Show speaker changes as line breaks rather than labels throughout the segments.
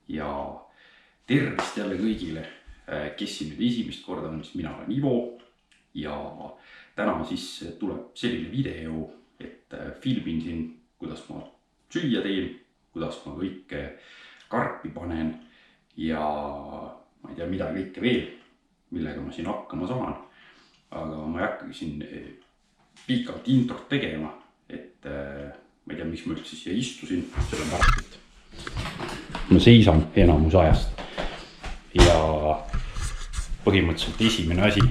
ja tervist jälle kõigile, kes siin nüüd esimest korda on, siis mina olen Ivo ja täna siis tuleb selline video, et filmin siin, kuidas ma süüa teen, kuidas ma kõike karpi panen ja ma ei tea mida kõike veel, millega ma siin hakkama saan. Aga ma ei hakkagi siin pikalt introt tegema, et ma ei tea, miks ma üldse siia istusin, sellepärast, et ma seisan enamus ajast. Ja põhimõtteliselt esimene asi,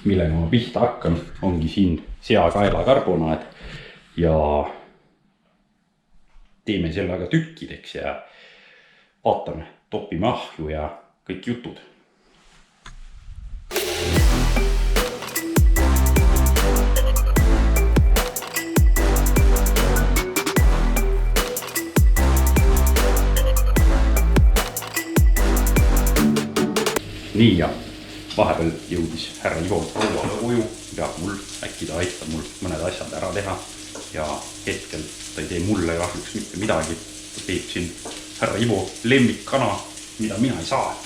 millega ma pihta hakkan, ongi siin seakaela karbonaad ja teeme sellega tükkideks ja vaatame, topime ahju ja kõik jutud. Nii ja vahepeal jõudis härra Ivo prouaga koju, peab mul, äkki ta aitab mul mõned asjad ära teha ja hetkel ta ei tee mulle kahjuks mitte midagi. Ta teeb siin härra Ivo lemmikkana, mida mina ei saa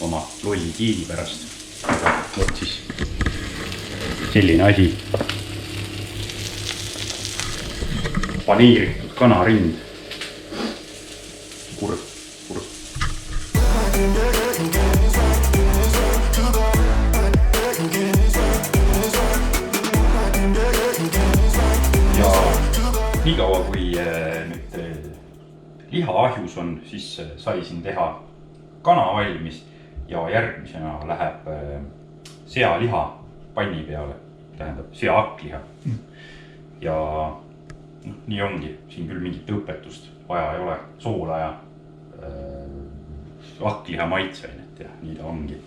oma lolli geeni pärast. Aga võt siis selline asi. Paneeritud kanarind. Kurb. Nii kaua kui nüüd liha ahjus on, siis sai siin teha kana valmis ja järgmisena läheb sealiha panni peale, tähendab seahakkliha. Ja nii ongi, siin küll mingit õpetust vaja ei ole, soola ja hakkliha maitsainet ja nii ta ongi.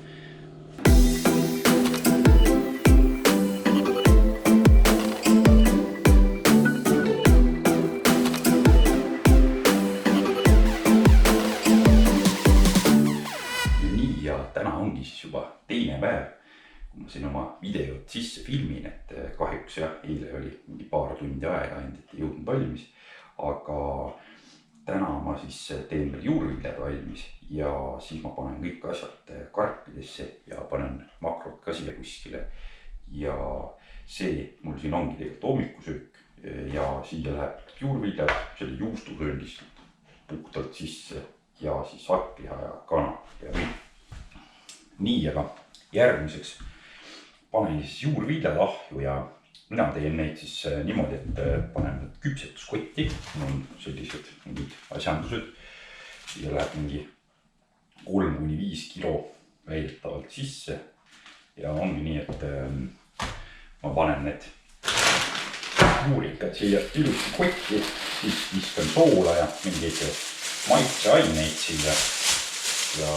Täna ongi siis juba teine päev, kui ma siin oma videot sisse filmin, et kahjuks jah, eile oli mingi paar tundi aega, et ei jõudnud valmis. Aga täna ma siis teen veel juurviljad valmis ja siis ma panen kõik asjad karpidesse ja panen makrot ka siia kuskile. Ja see mul siin ongi tegelikult hommikusöök ja siia läheb juurviljad, selle juustusööndist puhtalt sisse ja siis hakkliha ja kana ja kõik. Nii, aga järgmiseks panen siis juurviljad ahju ja mina teen neid siis niimoodi, et panen need küpsetuskotti. On sellised mingid asjandused. Siia läheb mingi 3–5 kilo väidetavalt sisse. Ja ongi nii, et ma panen need juurikad siia ilusti kotti. Siis viskan soola ja mingeid maitseaineid siia. Ja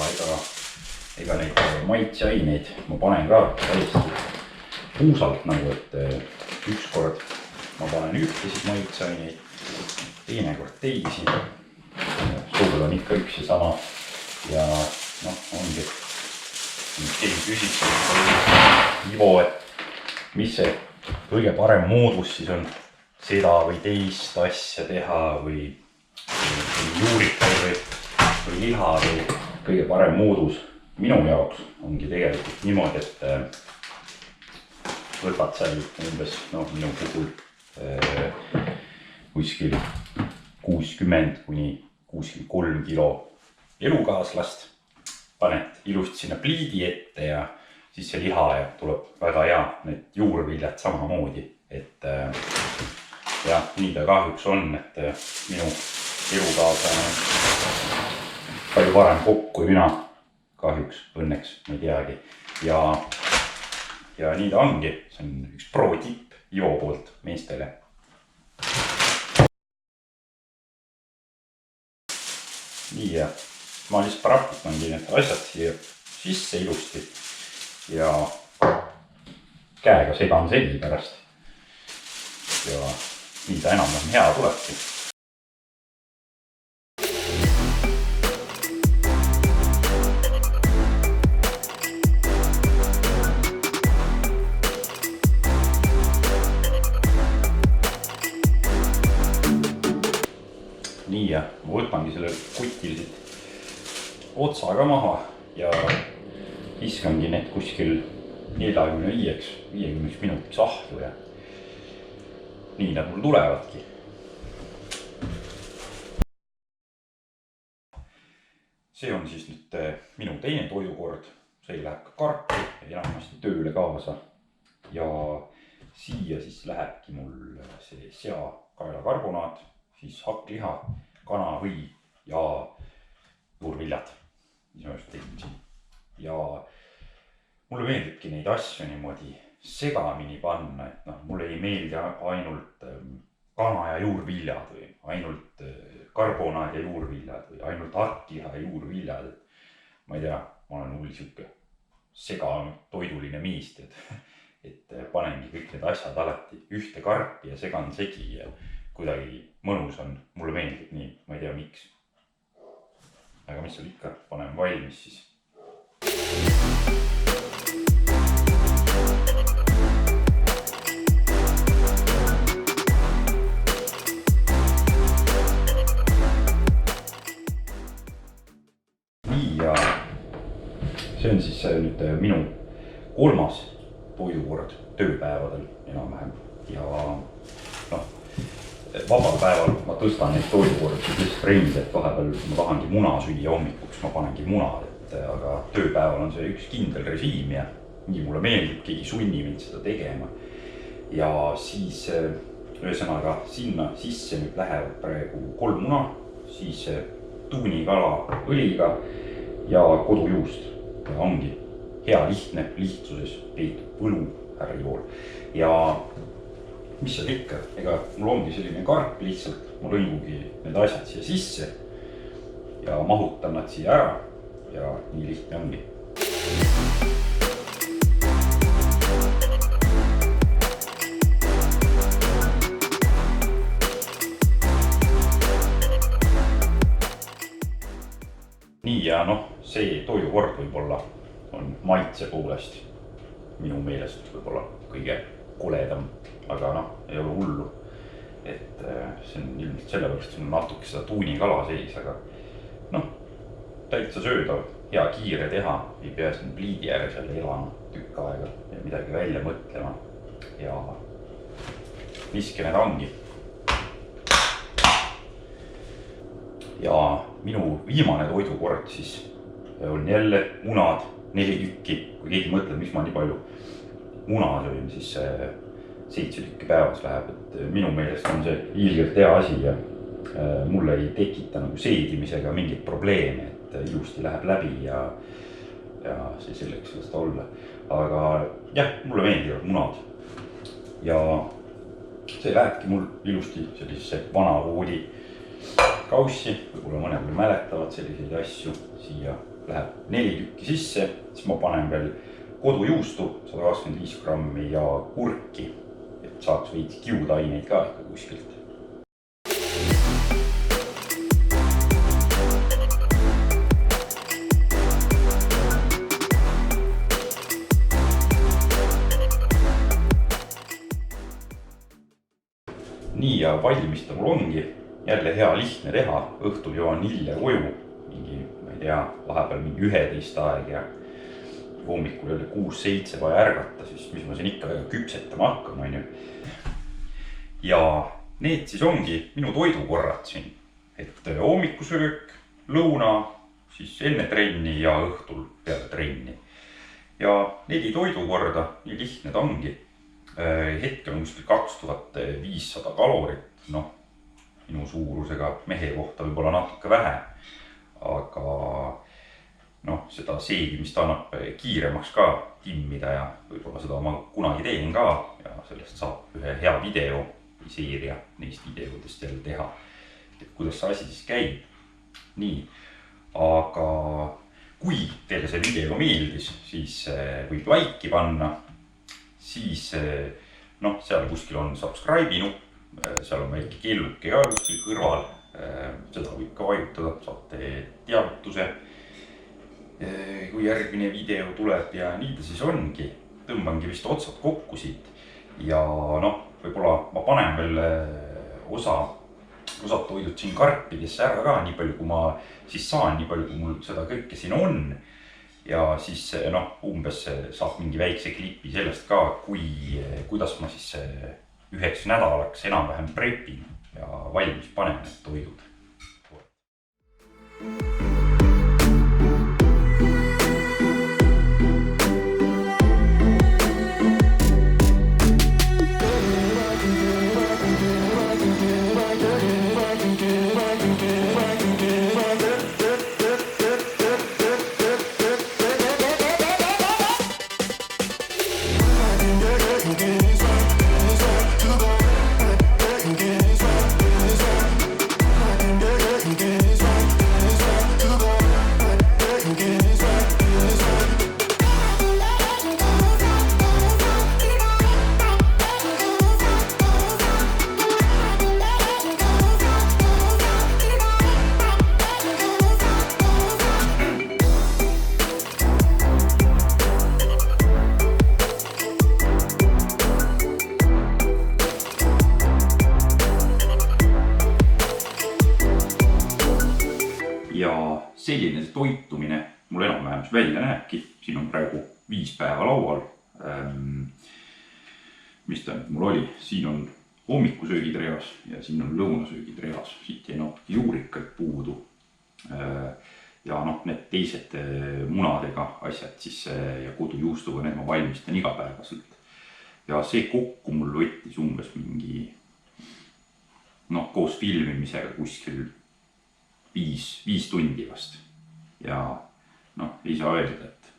ega neid maitseaineid ma panen ka täiesti puusalt nagu, et ükskord ma panen ühtesid maitseaineid, teinekord teisi. Sool on ikka üks ja sama ja ongi. Keegi küsis Ivo, et mis see kõige parem moodus siis on seda või teist asja teha või juurikaid või liha või kõige parem moodus. Minu jaoks ongi tegelikult niimoodi, et võtad seal umbes, minu puhul kuskil 60–63 kilo elukaaslast. Paned ilusti sinna pliidi ette ja siis see liha ja tuleb väga hea, need juurviljad samamoodi. Et jah, nii ta kahjuks on, et minu elukaaslane on palju varem kokku kui mina. Kahjuks, õnneks, ma ei teagi. Ja nii ta ongi. See on üks pro-tipp Ivo poolt meestele. Nii ja ma lihtsalt praktikangi need asjad siia sisse ilusti ja käega segan selli pärast. Ja nii ta enam on hea tulebki. Nii ja ma võtangi selle kutiliselt otsaga maha ja viskangi need kuskil 45-50 minutiks ahju ja nii nad mul tulevadki. See on siis nüüd minu teine toidukord, see läheb ka karpi ja enamasti tööle kaasa. Ja siia siis lähebki mul see seakaelakarbonaat, siis hakkliha, kanavõi ja juurviljad, mis ma just tegin siin. Ja mulle meeldibki neid asju niimoodi segamini panna, et mulle ei meeldi ainult kana ja juurviljad või ainult karbonaad ja juurviljad või ainult hakkliha ja juurviljad. Ma ei tea, ma olen hull siuke segatoiduline mees, et panengi kõik need asjad alati ühte karpi ja segan segi ja kuidagi mõnus on, mulle meeldib nii, ma ei tea miks. Aga mis seal ikka, paneme valmis siis. Nii ja see on siis nüüd minu kolmas toidukord tööpäevadel enam-vähem ja vabal päeval ma tõstan neid toidukordi lihtsalt rendi, et vahepeal ma tahangi muna süüa hommikuks, ma panengi muna, aga tööpäeval on see üks kindel režiim ja nii mulle meeldib, keegi sunni mind seda tegema. Ja siis ühesõnaga sinna sisse nüüd lähevad praegu 3 muna, siis tuunikala õliga ja kodujuust ja ongi hea lihtne, lihtsuses peitub võlu härra jool. Ja mis seal ikka, ega mul ongi selline karp lihtsalt, ma lõigugi need asjad siia sisse ja mahutan nad siia ära ja nii lihtne ongi. Nii ja see toidukord võib-olla on maitse poolest minu meelest võib-olla kõige koledam, aga ei ole hullu. Et see on ilmselt sellepärast, et on natuke seda tuunikala seis, aga täitsa söödav, hea kiire teha, ei pea siin pliidi ääres jälle elama tükk aega ja midagi välja mõtlema ja viske need ongi. Ja minu viimane toidukord siis on jälle munad, 4 tükki, kui keegi mõtleb, mis ma nii palju muna söön, siis 7 tükki päevas läheb, et minu meelest on see ilgelt hea asi ja mulle ei tekita nagu seedimisega mingit probleemi, et ilusti läheb läbi ja see selleks lasta olla. Aga jah, mulle meeldivad munad ja see lähebki mul ilusti sellisesse vana voodi kaussi, võib-olla mõned mäletavad selliseid asju, siia läheb 4 tükki sisse, siis ma panen veel kodujuustu 125 grammi ja kurki, et saaks veits kiudaineid ka ikka kuskilt. Nii ja valmis ta mul ongi. Jälle hea lihtne teha, õhtul joon hilja koju, mingi, ma ei tea, vahepeal mingi 11 aeg ja hommikul jälle 6-7 vaja ärgata, siis mis ma siin ikka väga küpsetama hakkan, on ju. Ja need siis ongi minu toidukorrad siin, et hommikusöök, lõuna, siis enne trenni ja õhtul peale trenni. Ja 4 toidukorda, nii lihtne ta ongi. Hetkel on kuskil 2500 kalorit, minu suurusega mehe kohta võib-olla natuke vähe, aga seda seedimist annab kiiremaks ka timmida ja võib-olla seda ma kunagi teen ka ja sellest saab ühe hea video või seeria neist videodest jälle teha, et kuidas see asi siis käib. Nii, aga kui teile see video meeldis, siis võib like'i panna, siis seal kuskil on subscribe'i nupp, seal on väike kelluke ka kuskil kõrval, seda võib ka vajutada, saate teavituse, kui järgmine video tuleb ja nii ta siis ongi. Tõmbangi vist otsad kokku siit ja võib-olla ma panen veel osa osad toidud siin karpidesse ära ka, nii palju kui ma siis saan, nii palju kui mul seda kõike siin on. Ja siis noh, umbes saab mingi väikse klipi sellest ka, kuidas ma siis 1 nädalaks enam-vähem prepin ja valmis panen need toidud. Ja selline see toitumine mul enam-vähem välja näebki. Siin on praegu 5 päeva laual. Mis ta nüüd mul oli? Siin on hommikusöögid reas ja siin on lõunasöögid reas. Siit jäi natuke juurikaid puudu. Ja noh, need teised munadega asjad siis ja kodujuustuga need ma valmistan igapäevaselt. Ja see kokku mul võttis umbes mingi koos filmimisega kuskil 5 tundi vast. Ja ei saa öelda, et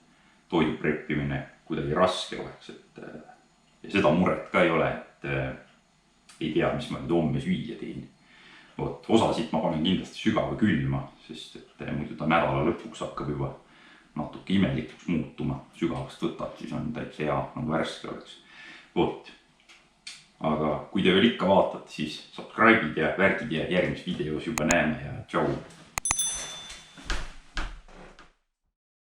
toidu preppimine kuidagi raske oleks. Ja seda muret ka ei ole, et ei tea, mis ma nüüd homme süüa teen. Osasid ma panen kindlasti sügava külma, sest et muidu ta nädala lõpuks hakkab juba natuke imelikuks muutuma. Sügavast võtad, siis on täitsa hea, nagu värske oleks. Aga kui te veel ikka vaatate, siis subscribe'id ja värgid ja järgmises videos juba näeme ja tšau!